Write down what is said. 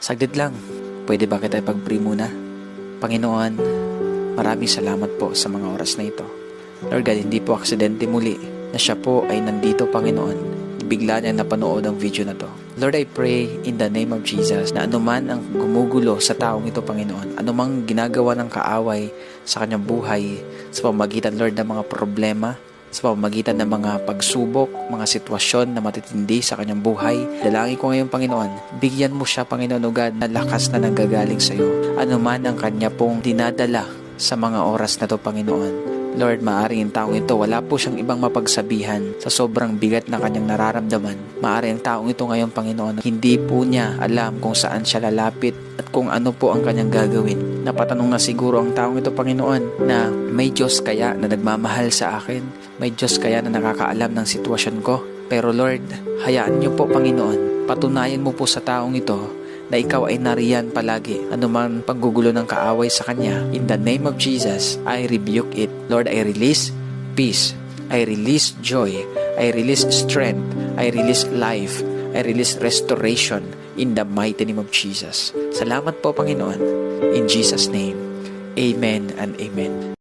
Saglit lang, pwede ba kita ipag-pray muna? Panginoon, maraming salamat po sa mga oras na ito. Lord God, hindi po aksidente muli na siya po ay nandito, Panginoon. Bigla niya napanood ang video na to. Lord, I pray in the name of Jesus na anuman ang gumugulo sa taong ito, Panginoon, anumang ginagawa ng kaaway sa kanyang buhay, sa pamamagitan, Lord, ng mga problema, sa pamamagitan ng mga pagsubok, mga sitwasyon na matitindi sa kanyang buhay. Dalangin ko ngayon, Panginoon, bigyan mo siya, Panginoon, o God, na lakas na nanggagaling sa iyo. Ano man ang kanya pong dinadala sa mga oras na to, Panginoon. Lord, maaaring ang taong ito, wala po siyang ibang mapagsabihan sa sobrang bigat na kanyang nararamdaman. Maaaring ang taong ito ngayon, Panginoon, hindi po niya alam kung saan siya lalapit at kung ano po ang kanyang gagawin. Napatanong na siguro ang taong ito, Panginoon, na may Diyos kaya na nagmamahal sa akin? May Diyos kaya na nakakaalam ng sitwasyon ko? Pero Lord, hayaan niyo po, Panginoon, patunayan mo po sa taong ito na ikaw ay nariyan palagi. Anuman paggugulo ng kaaway sa kanya, in the name of Jesus, I rebuke it. Lord, I release peace. I release joy. I release strength. I release life. I release restoration in the mighty name of Jesus. Salamat po, Panginoon. In Jesus' name, amen and amen.